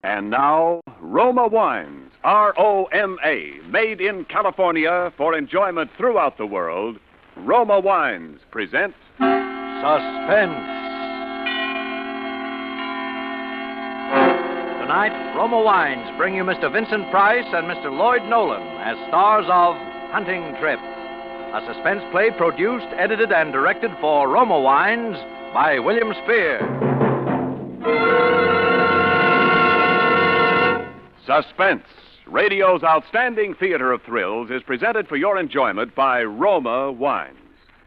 And now, Roma Wines, R-O-M-A, made in California for enjoyment throughout the world. Roma Wines present Suspense. Tonight, Roma Wines bring you Mr. Vincent Price and Mr. Lloyd Nolan as stars of Hunting Trip, a suspense play produced, edited, and directed for Roma Wines by William Spear. Suspense, radio's outstanding theater of thrills, is presented for your enjoyment by Roma Wines.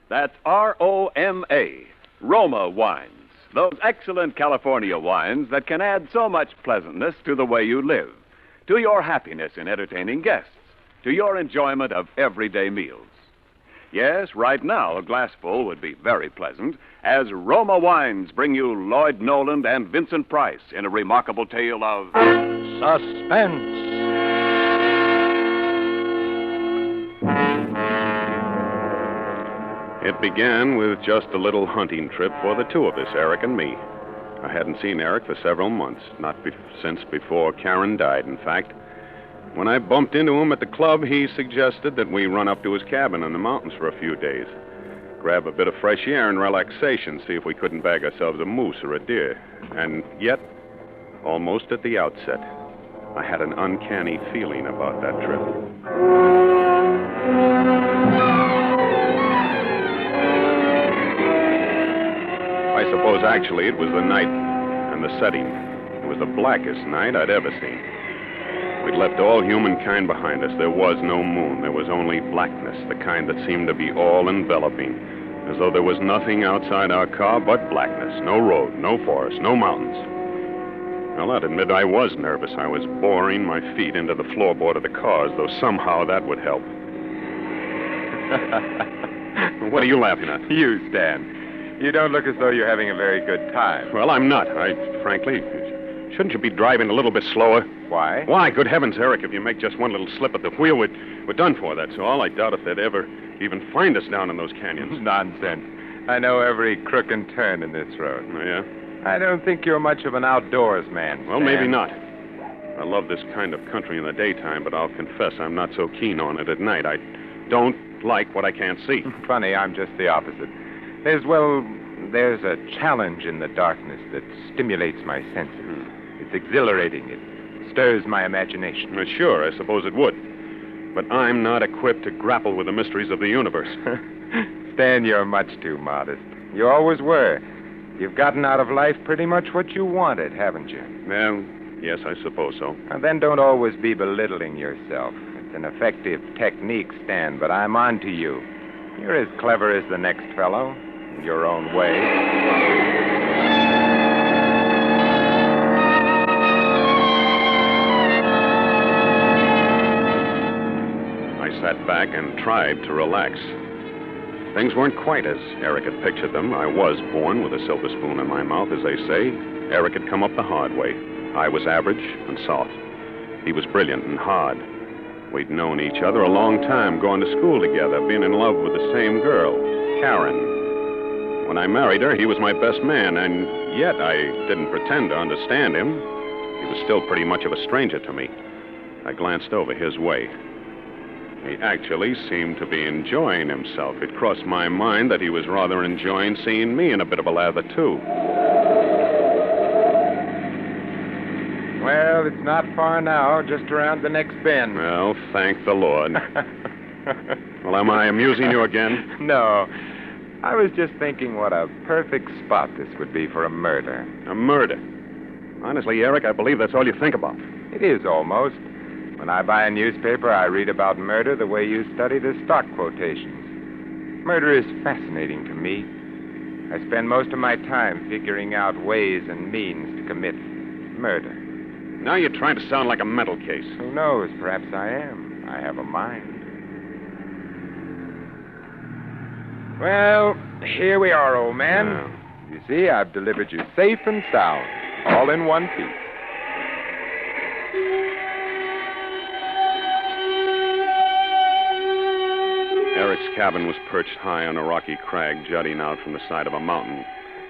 That's R-O-M-A, Roma Wines. Those excellent California wines that can add so much pleasantness to the way you live, to your happiness in entertaining guests, to your enjoyment of everyday meals. Yes, right now, a glassful would be very pleasant, as Roma Wines bring you Lloyd Nolan and Vincent Price in a remarkable tale of Suspense. It began with just a little hunting trip for the two of us, Eric and me. I hadn't seen Eric for several months, since before Karen died, in fact. When I bumped into him at the club, he suggested that we run up to his cabin in the mountains for a few days. Grab a bit of fresh air and relaxation, see if we couldn't bag ourselves a moose or a deer. And yet, almost at the outset, I had an uncanny feeling about that trip. I suppose actually it was the night and the setting. It was the blackest night I'd ever seen. We'd left all humankind behind us. There was no moon. There was only blackness, the kind that seemed to be all-enveloping, as though there was nothing outside our car but blackness. No road, no forest, no mountains. Well, I'd admit I was nervous. I was boring my feet into the floorboard of the car as though somehow that would help. What are you laughing at? You, Stan. You don't look as though you're having a very good time. Well, I'm not. Frankly, shouldn't you be driving a little bit slower? Why? Why? Good heavens, Eric, if you make just one little slip at the wheel, we're done for, that's all. I doubt if they'd ever even find us down in those canyons. Nonsense. I know every crook and turn in this road. Oh, yeah? I don't think you're much of an outdoors man, Well, Stan. maybe not. I love this kind of country in the daytime, but I'll confess I'm not so keen on it at night. I don't like what I can't see. Funny, I'm just the opposite. There's a challenge in the darkness that stimulates my senses. It's exhilarating. It stirs my imagination. Well, sure, I suppose it would. But I'm not equipped to grapple with the mysteries of the universe. Stan, you're much too modest. You always were. You've gotten out of life pretty much what you wanted, haven't you? Well, yes, I suppose so. And then don't always be belittling yourself. It's an effective technique, Stan, but I'm on to you. You're as clever as the next fellow, in your own way. Sat back and tried to relax. Things weren't quite as Eric had pictured them. I was born with a silver spoon in my mouth, as they say. Eric had come up the hard way. I was average and soft. He was brilliant and hard. We'd known each other a long time, going to school together, being in love with the same girl, Karen. When I married her, he was my best man, and yet I didn't pretend to understand him. He was still pretty much of a stranger to me. I glanced over his way. He actually seemed to be enjoying himself. It crossed my mind that he was rather enjoying seeing me in a bit of a lather, too. Well, it's not far now, just around the next bend. Well, thank the Lord. Well, am I amusing you again? No. I was just thinking what a perfect spot this would be for a murder. A murder? Honestly, Eric, I believe that's all you think about. It is almost. When I buy a newspaper, I read about murder the way you study the stock quotations. Murder is fascinating to me. I spend most of my time figuring out ways and means to commit murder. Now you're trying to sound like a mental case. Who knows? Perhaps I am. I have a mind. Well, here we are, old man. Yeah. You see, I've delivered you safe and sound, all in one piece. Eric's cabin was perched high on a rocky crag jutting out from the side of a mountain,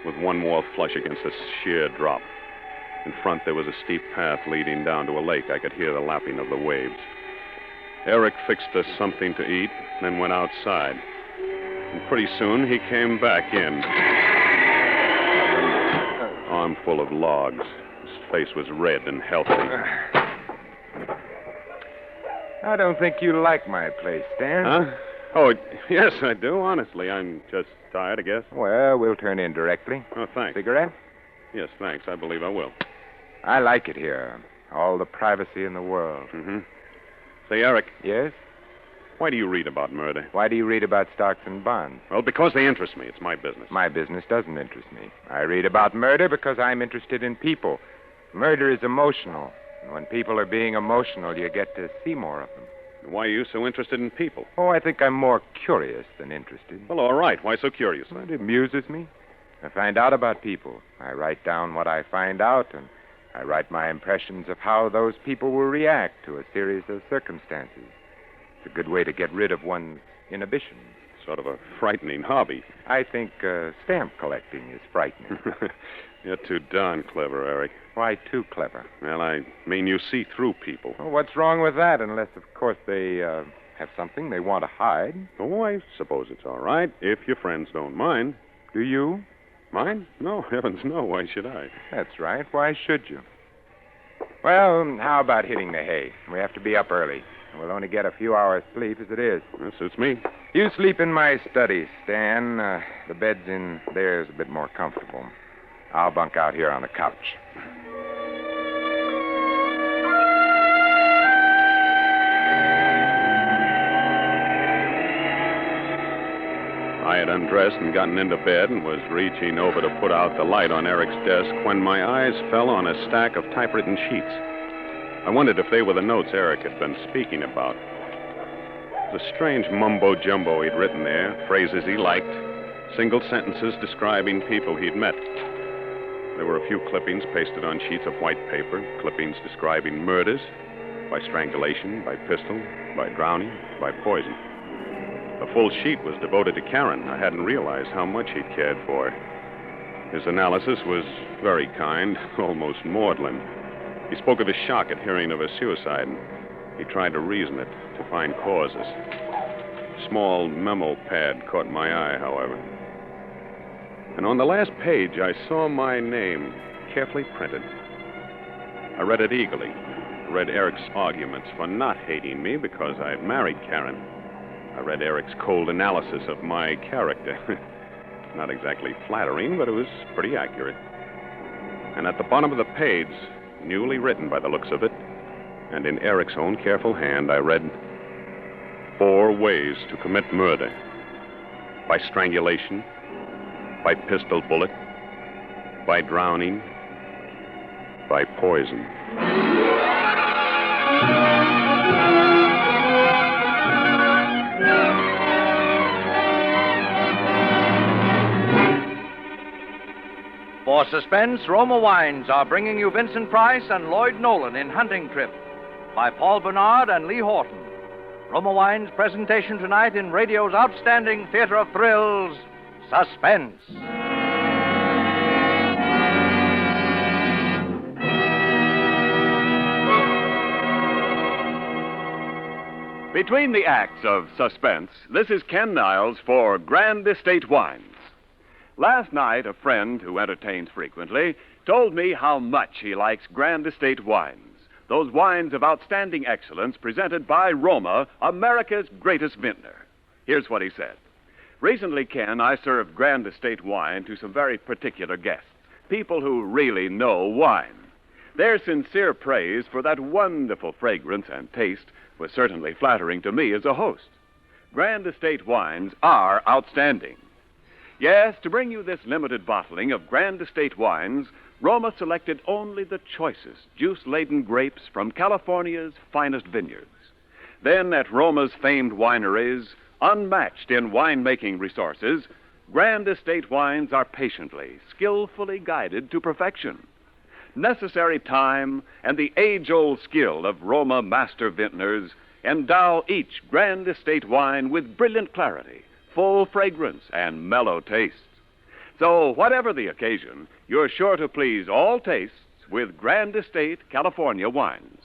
with one wall flush against a sheer drop. In front, there was a steep path leading down to a lake. I could hear the lapping of the waves. Eric fixed us something to eat, then went outside. And pretty soon, he came back in. An armful of logs. His face was red and healthy. I don't think you like my place, Stan. Huh? Oh, yes, I do, honestly. I'm just tired, I guess. Well, we'll turn in directly. Oh, thanks. Cigarette? Yes, thanks. I believe I will. I like it here. All the privacy in the world. Mm-hmm. Say, Eric. Yes? Why do you read about murder? Why do you read about stocks and bonds? Well, because they interest me. It's my business. My business doesn't interest me. I read about murder because I'm interested in people. Murder is emotional. And when people are being emotional, you get to see more of them. Why are you so interested in people? Oh, I think I'm more curious than interested. Well, all right. Why so curious? Well, it amuses me. I find out about people. I write down what I find out, and I write my impressions of how those people will react to a series of circumstances. It's a good way to get rid of one's inhibitions. Sort of a frightening hobby. I think stamp collecting is frightening. You're too darn clever, Eric. Why too clever? Well, I mean you see through people. Well, what's wrong with that, unless, of course, they have something they want to hide? Oh, I suppose it's all right, if your friends don't mind. Do you? Mind? No, heavens no. Why should I? That's right. Why should you? Well, how about hitting the hay? We have to be up early. We'll only get a few hours' sleep as it is. That suits me. You sleep in my study, Stan. The bed's in there is a bit more comfortable. I'll bunk out here on the couch. I had undressed and gotten into bed and was reaching over to put out the light on Eric's desk when my eyes fell on a stack of typewritten sheets. I wondered if they were the notes Eric had been speaking about. It was a strange mumbo-jumbo he'd written there, phrases he liked, single sentences describing people he'd met. There were a few clippings pasted on sheets of white paper, clippings describing murders, by strangulation, by pistol, by drowning, by poison. A full sheet was devoted to Karen. I hadn't realized how much he'd cared for her. His analysis was very kind, almost maudlin. He spoke of his shock at hearing of her suicide. He tried to reason it, to find causes. A small memo pad caught my eye, however. And on the last page, I saw my name carefully printed. I read it eagerly. I read Eric's arguments for not hating me because I had married Karen. I read Eric's cold analysis of my character. Not exactly flattering, but it was pretty accurate. And at the bottom of the page, newly written by the looks of it, and in Eric's own careful hand, I read 4 ways to commit murder. By strangulation, by pistol bullet, by drowning, by poison. For Suspense, Roma Wines are bringing you Vincent Price and Lloyd Nolan in Hunting Trip by Paul Bernard and Lee Horton. Roma Wines' presentation tonight in radio's outstanding theater of thrills, Suspense. Between the acts of Suspense, this is Ken Niles for Grand Estate Wines. Last night, a friend who entertains frequently told me how much he likes Grand Estate wines, those wines of outstanding excellence presented by Roma, America's greatest vintner. Here's what he said. Recently, Ken, I served Grand Estate wine to some very particular guests, people who really know wine. Their sincere praise for that wonderful fragrance and taste was certainly flattering to me as a host. Grand Estate wines are outstanding. Yes, to bring you this limited bottling of Grand Estate wines, Roma selected only the choicest, juice-laden grapes from California's finest vineyards. Then, at Roma's famed wineries, unmatched in winemaking resources, Grand Estate wines are patiently, skillfully guided to perfection. Necessary time and the age-old skill of Roma master vintners endow each Grand Estate wine with brilliant clarity, full fragrance, and mellow taste. So, whatever the occasion, you're sure to please all tastes with Grand Estate California wines.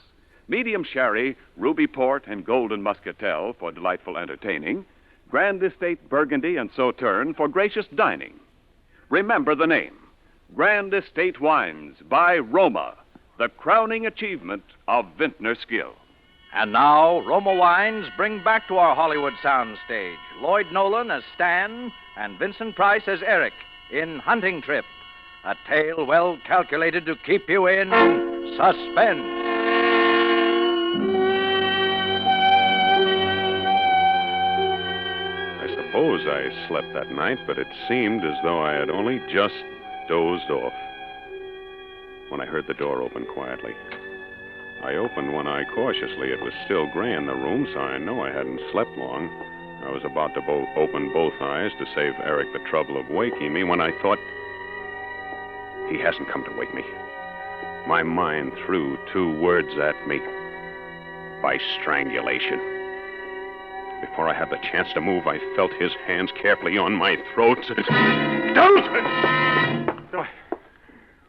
Medium sherry, ruby port, and golden muscatel for delightful entertaining. Grand Estate Burgundy and Sauterne for gracious dining. Remember the name, Grand Estate Wines by Roma, the crowning achievement of vintner skill. And now, Roma Wines bring back to our Hollywood soundstage Lloyd Nolan as Stan and Vincent Price as Eric in Hunting Trip, a tale well calculated to keep you in suspense. I suppose I slept that night, but it seemed as though I had only just dozed off when I heard the door open quietly. I opened one eye cautiously. It was still gray in the room, so I know I hadn't slept long. I was about to open both eyes to save Eric the trouble of waking me when I thought, he hasn't come to wake me. My mind threw two words at me. By strangulation. Before I had the chance to move, I felt his hands carefully on my throat. Don't!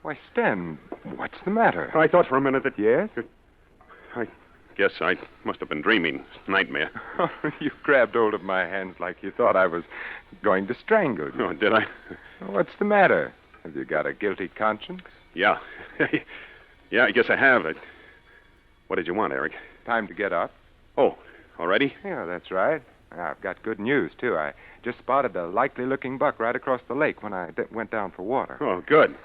Why, Stan, what's the matter? I thought for a minute that... Yes? I guess I must have been dreaming. Nightmare. You grabbed hold of my hands like you thought I was going to strangle you. Oh, did I? What's the matter? Have you got a guilty conscience? Yeah. Yeah, I guess I have. What did you want, Eric? Time to get up. Oh, already? Yeah, that's right. I've got good news, too. I just spotted a likely-looking buck right across the lake when I went down for water. Oh, good.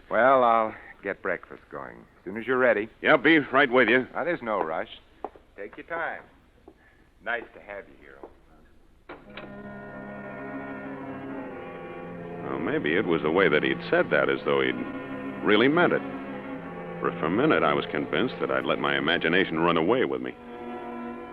Well, I'll get breakfast going as soon as you're ready. Yeah, be right with you. Now, there's no rush. Take your time. Nice to have you here. Well, maybe it was the way that he'd said that, as though he'd really meant it. For a minute, I was convinced that I'd let my imagination run away with me.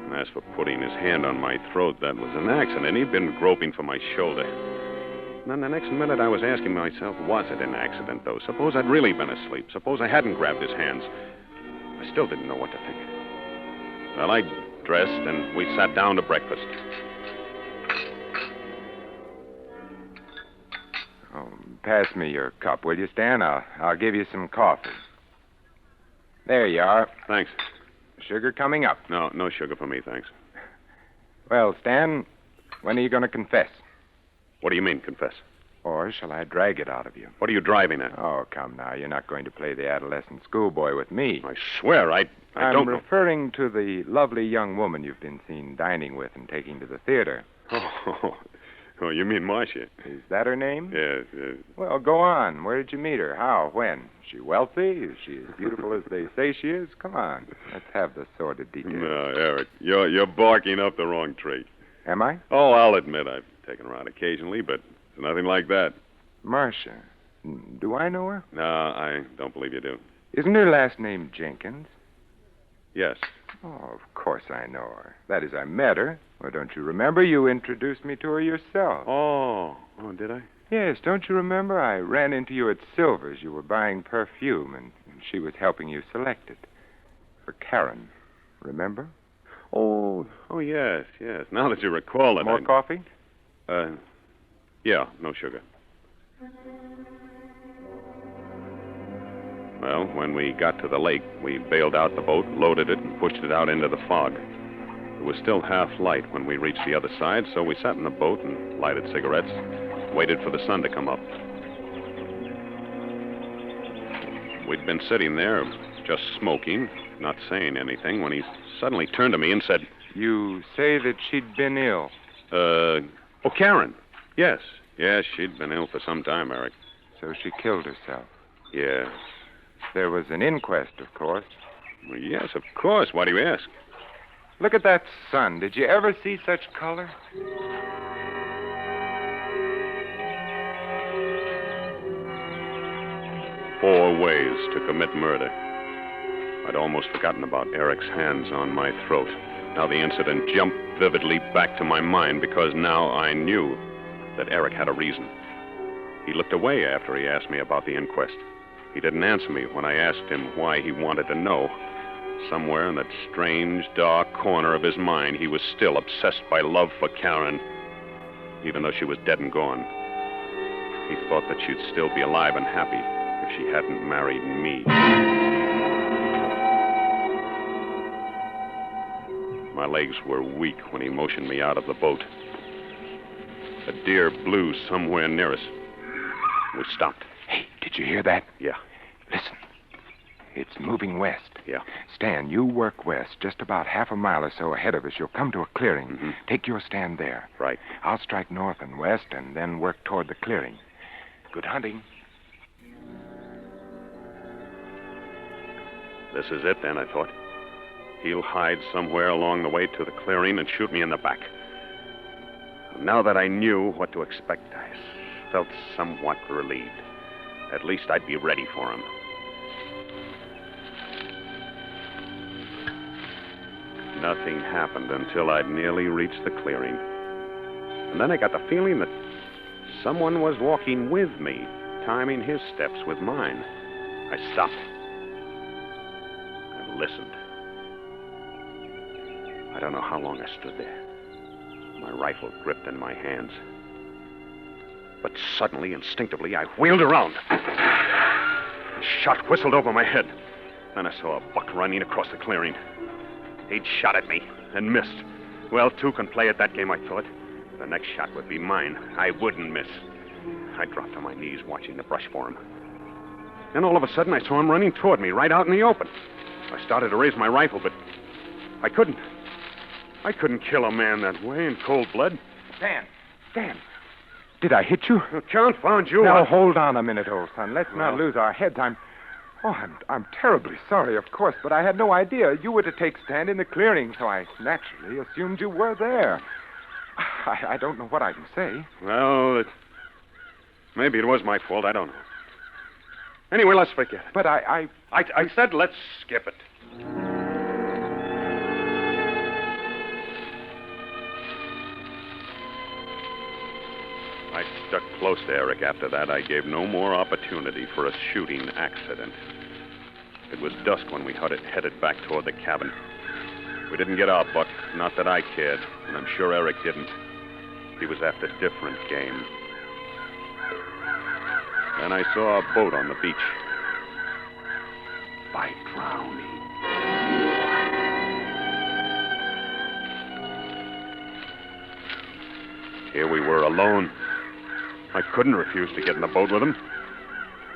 And as for putting his hand on my throat, that was an accident. He'd been groping for my shoulder. And then the next minute, I was asking myself, was it an accident, though? Suppose I'd really been asleep. Suppose I hadn't grabbed his hands. I still didn't know what to think. Well, I dressed, and we sat down to breakfast. Oh, pass me your cup, will you, Stan? I'll give you some coffee. There you are. Thanks. Sugar coming up. No sugar for me, thanks. Well, Stan, when are you going to confess? What do you mean, confess? Or shall I drag it out of you? What are you driving at? Oh, come now. You're not going to play the adolescent schoolboy with me. I swear, I don't know. I'm referring to the lovely young woman you've been seen dining with and taking to the theater. Oh, you mean Marcia? Is that her name? Yes. Well, go on. Where did you meet her? How? When? Is she wealthy? Is she as beautiful as they say she is? Come on. Let's have the sordid details. No, Eric, you're barking up the wrong tree. Am I? Oh, I'll admit I've taken her out occasionally, but it's nothing like that. Marcia. Do I know her? No, I don't believe you do. Isn't her last name Jenkins? Yes. Oh, of course I know her. That is, I met her. Well, don't you remember? You introduced me to her yourself. Oh, did I? Yes, don't you remember? I ran into you at Silver's. You were buying perfume, and she was helping you select it. For Karen. Remember? Oh, yes. Now that you recall it. More coffee? Yeah, no sugar. Well, when we got to the lake, we bailed out the boat, loaded it, and pushed it out into the fog. It was still half light when we reached the other side, so we sat in the boat and lighted cigarettes, waited for the sun to come up. We'd been sitting there, just smoking, not saying anything, when he suddenly turned to me and said, You say that she'd been ill. Karen. Yes, she'd been ill for some time, Eric. So she killed herself. Yeah. There was an inquest, of course. Well, yes, of course. Why do you ask? Look at that sun. Did you ever see such color? 4 ways to commit murder. I'd almost forgotten about Eric's hands on my throat. Now the incident jumped vividly back to my mind because now I knew that Eric had a reason. He looked away after he asked me about the inquest. He didn't answer me when I asked him why he wanted to know. Somewhere in that strange, dark corner of his mind, he was still obsessed by love for Karen, even though she was dead and gone. He thought that she'd still be alive and happy if if she hadn't married me. My legs were weak when he motioned me out of the boat. A deer blew somewhere near us. We stopped. Hey, did you hear that? Yeah. Listen. It's moving west. Yeah. Stan, you work west, just about half a mile or so ahead of us. You'll come to a clearing. Mm-hmm. Take your stand there. Right. I'll strike north and west and then work toward the clearing. Good hunting. This is it, then, I thought. He'll hide somewhere along the way to the clearing and shoot me in the back. Now that I knew what to expect, I felt somewhat relieved. At least I'd be ready for him. Nothing happened until I'd nearly reached the clearing. And then I got the feeling that someone was walking with me, timing his steps with mine. I stopped and listened. I don't know how long I stood there, my rifle gripped in my hands. But suddenly, instinctively, I wheeled around. A shot whistled over my head. Then I saw a buck running across the clearing. He'd shot at me and missed. Well, two can play at that game, I thought. The next shot would be mine. I wouldn't miss. I dropped on my knees watching the brush for him. Then all of a sudden, I saw him running toward me, right out in the open. I started to raise my rifle, but I couldn't. I couldn't kill a man that way in cold blood. Stan! Did I hit you? Confound you. Now, hold on a minute, old son. Let's not lose our heads. I'm terribly sorry, of course, but I had no idea you were to take stand in the clearing, so I naturally assumed you were there. I don't know what I can say. Well, maybe it was my fault. I don't know. Anyway, let's forget it. But I said let's skip it. I stuck close to Eric after that. I gave no more opportunity for a shooting accident. It was dusk when we headed back toward the cabin. We didn't get our buck, not that I cared, and I'm sure Eric didn't. He was after different game. Then I saw a boat on the beach. By drowning. Here we were alone. I couldn't refuse to get in the boat with him.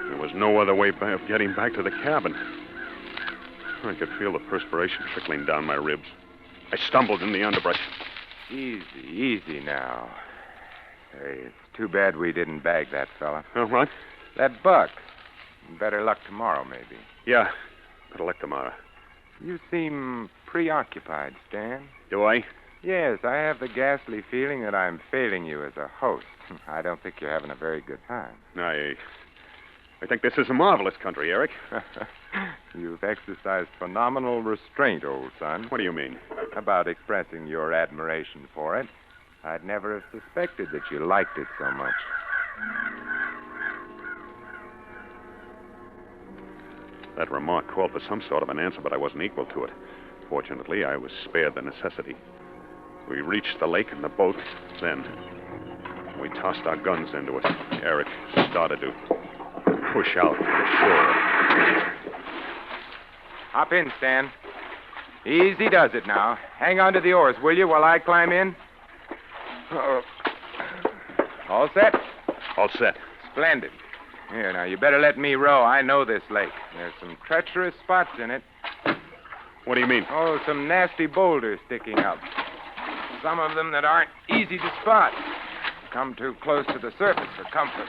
There was no other way of getting back to the cabin. I could feel the perspiration trickling down my ribs. I stumbled in the underbrush. Easy now. Hey, it's too bad we didn't bag that fella. What? That buck. Better luck tomorrow, maybe. Yeah, better luck tomorrow. You seem preoccupied, Stan. Do I? Yes, I have the ghastly feeling that I'm failing you as a host. I don't think you're having a very good time. I think this is a marvelous country, Eric. You've exercised phenomenal restraint, old son. What do you mean? About expressing your admiration for it. I'd never have suspected that you liked it so much. That remark called for some sort of an answer, but I wasn't equal to it. Fortunately, I was spared the necessity. We reached the lake in the boat. Then we tossed our guns into it. Eric started to push out to the shore. Hop in, Stan. Easy does it now. Hang on to the oars, will you, while I climb in? All set? All set. Splendid. Here, now, you better let me row. I know this lake. There's some treacherous spots in it. What do you mean? Oh, some nasty boulders sticking up. Some of them that aren't easy to spot. Come too close to the surface for comfort.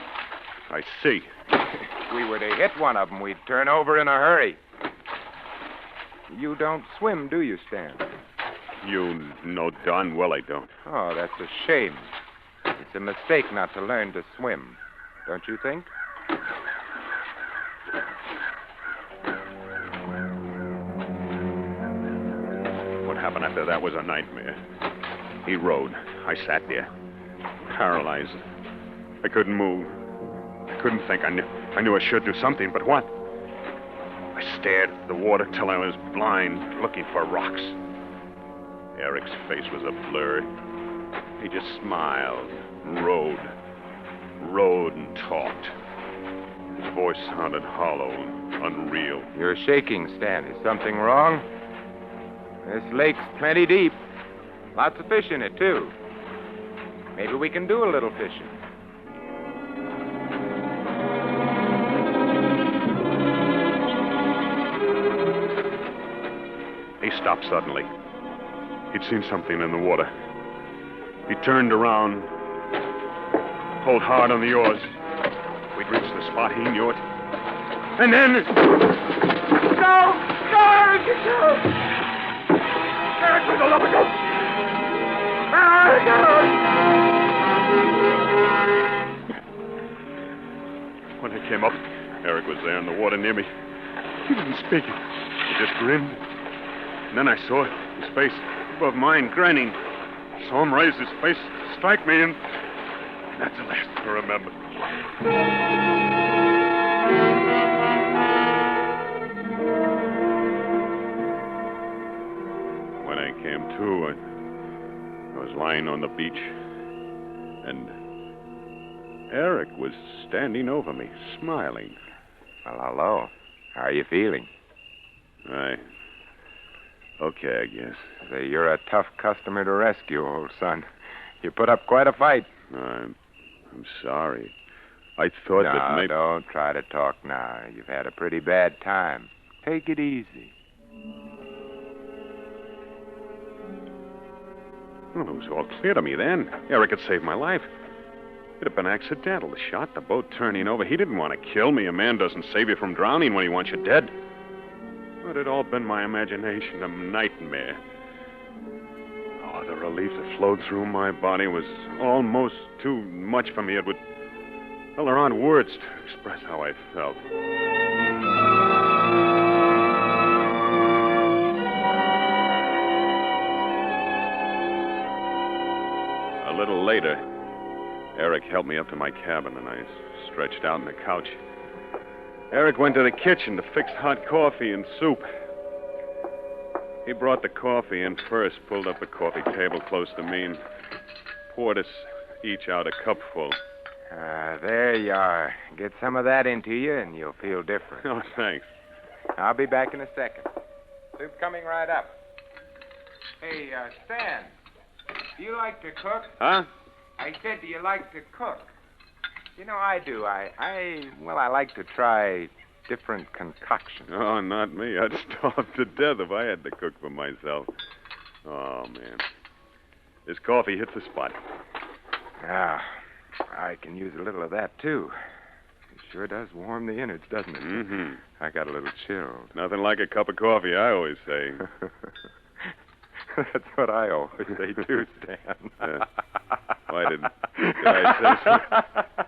I see. If we were to hit one of them, we'd turn over in a hurry. You don't swim, do you, Stan? You know darn well I don't. Oh, that's a shame. It's a mistake not to learn to swim, don't you think? What happened after that was a nightmare. He rode. I sat there, paralyzed. I couldn't move. I couldn't think. I knew I should do something, but what? I stared at the water till I was blind, looking for rocks. Eric's face was a blur. He just smiled, rode and talked. His voice sounded hollow and unreal. You're shaking, Stan. Is something wrong? This lake's plenty deep. Lots of fish in it, too. Maybe we can do a little fishing. He stopped suddenly. He'd seen something in the water. He turned around, pulled hard on the oars. We'd reached the spot, he knew it. And then... No! Eric, for the love of God! When I came up, Eric was there in the water near me. He didn't speak. He just grinned. And then I saw his face above mine, grinning. Saw him raise his face to strike me, and that's the last I remember. When I came to, I was lying on the beach, and Eric was standing over me, smiling. Well, hello. How are you feeling? Okay, I guess. Say, you're a tough customer to rescue, old son. You put up quite a fight. I'm sorry. I thought that maybe... No, don't try to talk now. You've had a pretty bad time. Take it easy. Well, it was all clear to me then. Eric had saved my life. It had been accidental, the shot, the boat turning over. He didn't want to kill me. A man doesn't save you from drowning when he wants you dead. But it all been my imagination, a nightmare. Oh, the relief that flowed through my body was almost too much for me. Well, there aren't words to express how I felt. A little later, Eric helped me up to my cabin, and I stretched out on the couch. Eric went to the kitchen to fix hot coffee and soup. He brought the coffee in first, pulled up the coffee table close to me, and poured us each out a cupful. There you are. Get some of that into you, and you'll feel different. Oh, thanks. I'll be back in a second. Soup coming right up. Hey, Stan, do you like to cook? Huh? I said, do you like to cook? You know, I do. I like to try different concoctions. Oh, not me. I'd starve to death if I had to cook for myself. Oh, man. This coffee hits the spot. Ah, I can use a little of that, too. It sure does warm the innards, doesn't it? Mm-hmm. I got a little chilled. Nothing like a cup of coffee, I always say. That's what I always say, too, Stan. Why did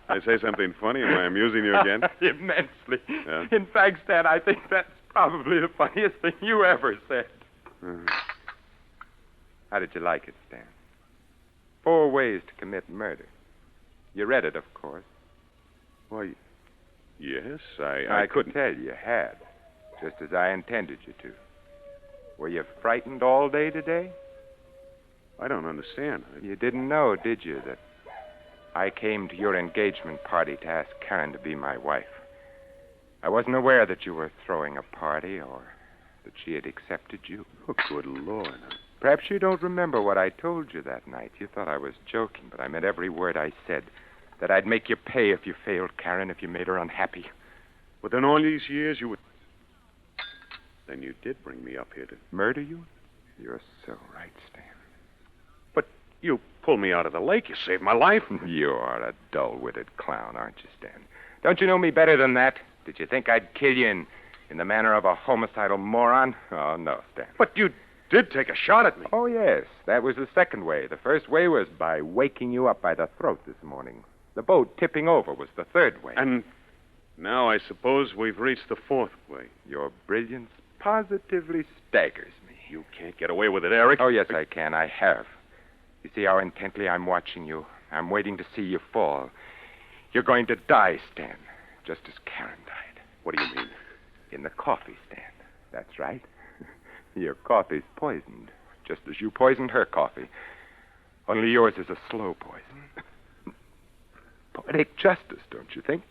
I say something funny? Am I amusing you again? Immensely. Yeah? In fact, Stan, I think that's probably the funniest thing you ever said. Uh-huh. How did you like it, Stan? 4 ways to commit murder. You read it, of course. Why, yes, I couldn't. Tell you had, just as I intended you to. Were you frightened all day today? I don't understand. You didn't know, did you, that I came to your engagement party to ask Karen to be my wife? I wasn't aware that you were throwing a party or that she had accepted you. Oh, good Lord. Perhaps you don't remember what I told you that night. You thought I was joking, but I meant every word I said. That I'd make you pay if you failed Karen, if you made her unhappy. Within all these years, you would... Then you did bring me up here to... Murder you? You're so right, Stan. But you pulled me out of the lake. You saved my life. You are a dull-witted clown, aren't you, Stan? Don't you know me better than that? Did you think I'd kill you in the manner of a homicidal moron? Oh, no, Stan. But you did take a shot at me. Oh, yes. That was the second way. The first way was by waking you up by the throat this morning. The boat tipping over was the third way. And now I suppose we've reached the fourth way. Your brilliance positively staggers me. You can't get away with it, Eric. Oh, yes, I can. I have. You see how intently I'm watching you. I'm waiting to see you fall. You're going to die, Stan, just as Karen died. What do you mean? In the coffee stand. That's right. Your coffee's poisoned, just as you poisoned her coffee. Only yours is a slow poison. Poetic justice, don't you think?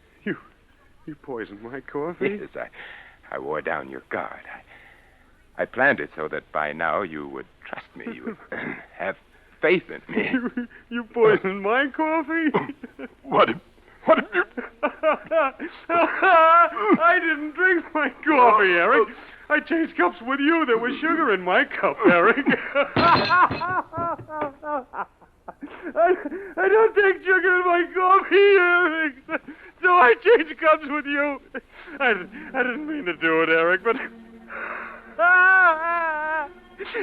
You poisoned my coffee? Yes, I wore down your guard. I planned it so that by now you would trust me. You would have faith in me. You poisoned my coffee? What have you... I didn't drink my coffee, Eric. I changed cups with you. There was sugar in my cup, Eric. I don't take sugar in my coffee, Eric. So I changed cups with you. I didn't mean to do it, Eric, but... I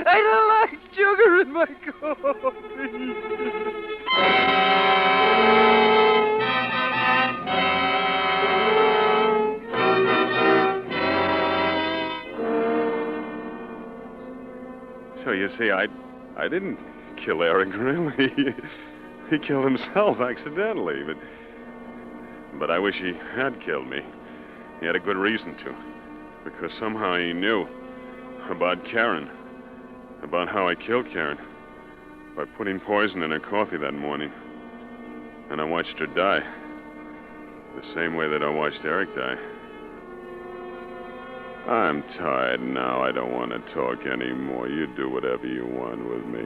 don't like sugar in my coffee. So you see, I didn't kill Eric, really. He killed himself accidentally, but I wish he had killed me. He had a good reason to, because somehow he knew about Karen, about how I killed Karen by putting poison in her coffee that morning. And I watched her die, the same way that I watched Eric die. I'm tired now. I don't want to talk anymore. You do whatever you want with me.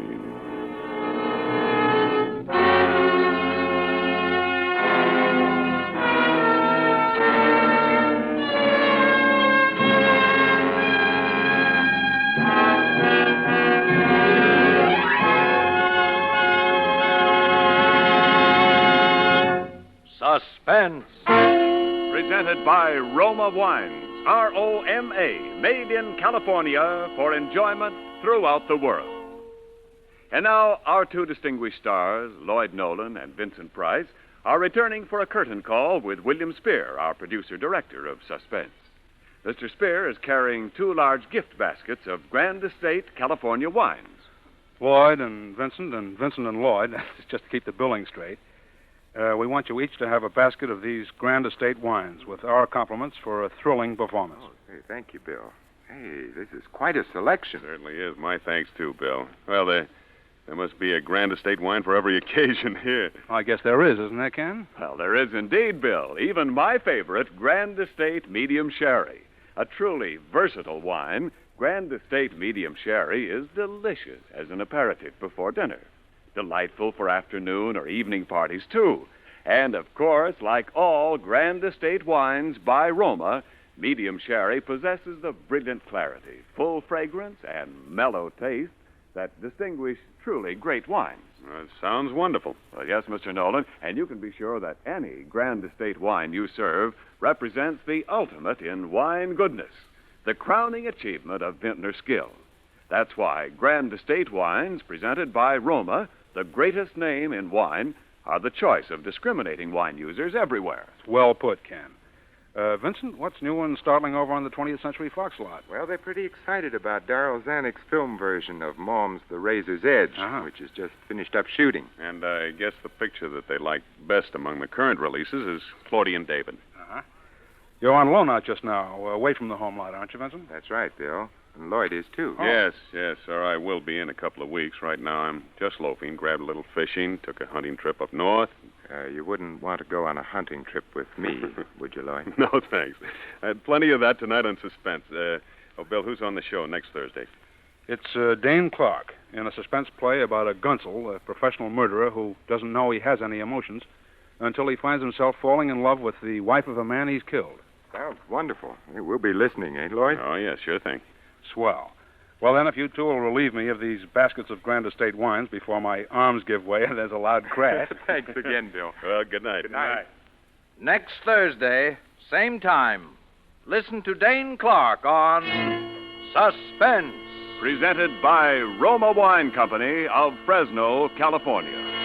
Suspense. Presented by Roma Wines. R-O-M-A, made in California for enjoyment throughout the world. And now, our two distinguished stars, Lloyd Nolan and Vincent Price, are returning for a curtain call with William Spear, our producer-director of Suspense. Mr. Spear is carrying two large gift baskets of Grand Estate California wines. Lloyd and Vincent and Lloyd, just to keep the billing straight. We want you each to have a basket of these Grand Estate wines with our compliments for a thrilling performance. Oh, hey, thank you, Bill. Hey, this is quite a selection. Certainly is. My thanks, too, Bill. Well, there must be a Grand Estate wine for every occasion here. I guess there is, isn't there, Ken? Well, there is indeed, Bill. Even my favorite, Grand Estate Medium Sherry. A truly versatile wine, Grand Estate Medium Sherry is delicious as an aperitif before dinner. Delightful for afternoon or evening parties, too. And, of course, like all Grand Estate wines by Roma, Medium Sherry possesses the brilliant clarity, full fragrance, and mellow taste that distinguish truly great wines. It sounds wonderful. Well, yes, Mr. Nolan, and you can be sure that any Grand Estate wine you serve represents the ultimate in wine goodness, the crowning achievement of vintner skill. That's why Grand Estate wines, presented by Roma, the greatest name in wine, are the choice of discriminating wine users everywhere. Well put, Ken. Vincent, what's new and startling over on the 20th Century Fox lot? Well, they're pretty excited about Darryl Zanuck's film version of Mom's The Razor's Edge, which has just finished up shooting. And I guess the picture that they like best among the current releases is Claudia and David. You're on loan out just now, away from the home lot, aren't you, Vincent? That's right, Bill. And Lloyd is, too. Yes, sir, I will be in a couple of weeks. Right now, I'm just loafing, grabbed a little fishing, took a hunting trip up north. You wouldn't want to go on a hunting trip with me, would you, Lloyd? No, thanks. I had plenty of that tonight on Suspense. Bill, who's on the show next Thursday? It's Dane Clark in a suspense play about a gunsel, a professional murderer who doesn't know he has any emotions until he finds himself falling in love with the wife of a man he's killed. Sounds wonderful. Hey, we'll be listening, eh, Lloyd? Oh, yeah, sure thing. Swell. Well, then, if you two will relieve me of these baskets of Grand Estate wines before my arms give way and there's a loud crash. Thanks again, Bill. Well, good night. Good night. Next Thursday, same time, listen to Dane Clark on Suspense. Presented by Roma Wine Company of Fresno, California.